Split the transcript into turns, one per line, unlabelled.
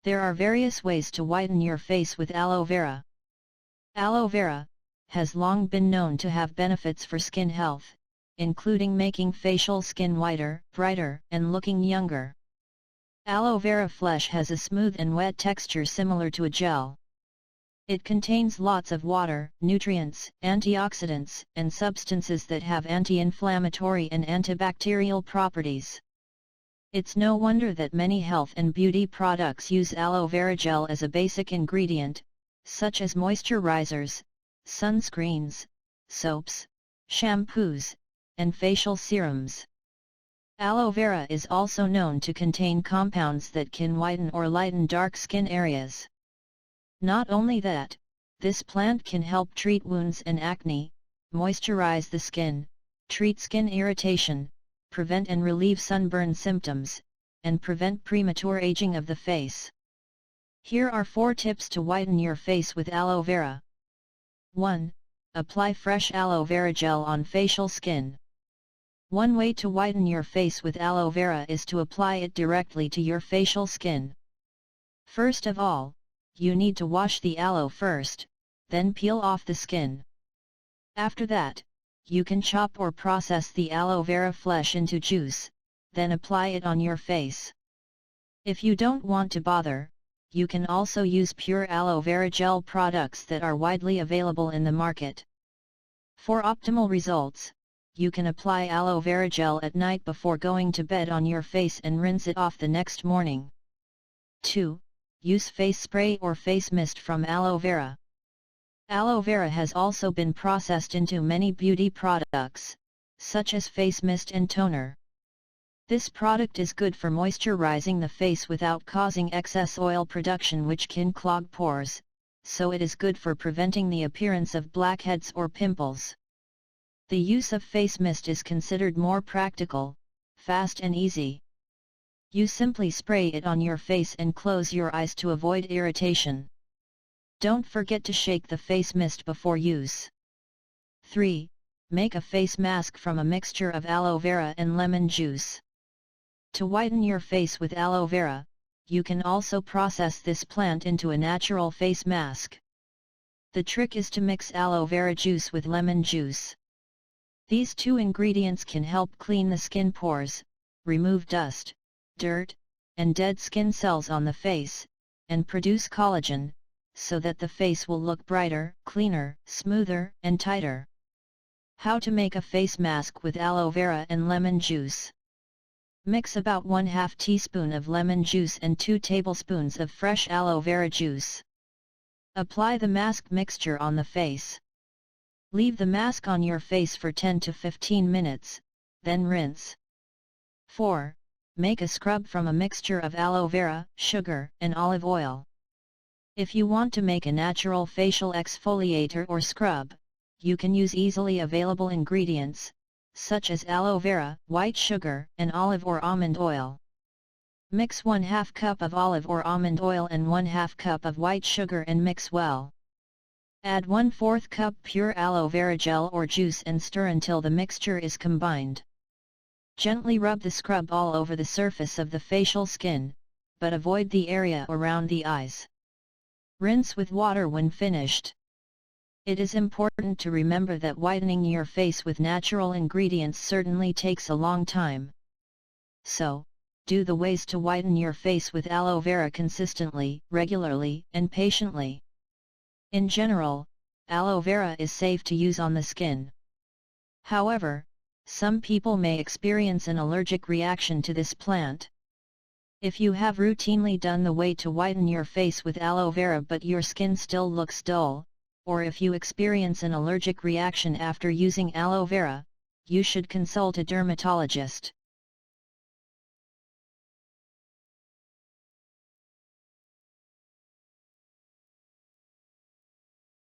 There are various ways to whiten your face with aloe vera. Aloe vera has long been known to have benefits for skin health, including making facial skin whiter, brighter, and looking younger. Aloe vera flesh has a smooth and wet texture similar to a gel. It contains lots of water, nutrients, antioxidants, and substances that have anti-inflammatory and antibacterial properties. It's no wonder that many health and beauty products use aloe vera gel as a basic ingredient, such as moisturizers, sunscreens, soaps, shampoos, and facial serums. Aloe vera is also known to contain compounds that can whiten or lighten dark skin areas. Not only that, this plant can help treat wounds and acne, moisturize the skin, treat skin irritation, prevent and relieve sunburn symptoms, and prevent premature aging of the face. Here are 4 tips to whiten your face with aloe vera. 1. Apply fresh aloe vera gel on facial skin. One way to whiten your face with aloe vera is to apply it directly to your facial skin. First of all, you need to wash the aloe first, then peel off the skin. After that, you can chop or process the aloe vera flesh into juice, then apply it on your face. If you don't want to bother, you can also use pure aloe vera gel products that are widely available in the market. For optimal results, you can apply aloe vera gel at night before going to bed on your face and rinse it off the next morning. 2. Use face spray or face mist from aloe vera. Aloe vera has also been processed into many beauty products, such as face mist and toner. This product is good for moisturizing the face without causing excess oil production which can clog pores, so it is good for preventing the appearance of blackheads or pimples. The use of face mist is considered more practical, fast and easy. You simply spray it on your face and close your eyes to avoid irritation. Don't forget to shake the face mist before use. 3. Make a face mask from a mixture of aloe vera and lemon juice. To whiten your face with aloe vera, you can also process this plant into a natural face mask. The trick is to mix aloe vera juice with lemon juice. These 2 ingredients can help clean the skin pores, remove dust, dirt, and dead skin cells on the face, and produce collagen, so that the face will look brighter, cleaner, smoother, and tighter. How to make a face mask with aloe vera and lemon juice. Mix about 1/2 teaspoon of lemon juice and 2 tablespoons of fresh aloe vera juice. Apply the mask mixture on the face. Leave the mask on your face for 10 to 15 minutes, then rinse. 4. Make a scrub from a mixture of aloe vera, sugar, and olive oil. If you want to make a natural facial exfoliator or scrub, you can use easily available ingredients, such as aloe vera, white sugar, and olive or almond oil. Mix 1/2 cup of olive or almond oil and 1/2 cup of white sugar and mix well. Add 1/4 cup pure aloe vera gel or juice and stir until the mixture is combined. Gently rub the scrub all over the surface of the facial skin, but avoid the area around the eyes. Rinse with water when finished. It is important to remember that whitening your face with natural ingredients certainly takes a long time. So, do the ways to whiten your face with aloe vera consistently, regularly, and patiently. In general, aloe vera is safe to use on the skin. However, some people may experience an allergic reaction to this plant. If you have routinely done the way to whiten your face with aloe vera but your skin still looks dull, or if you experience an allergic reaction after using aloe vera, you should consult a dermatologist.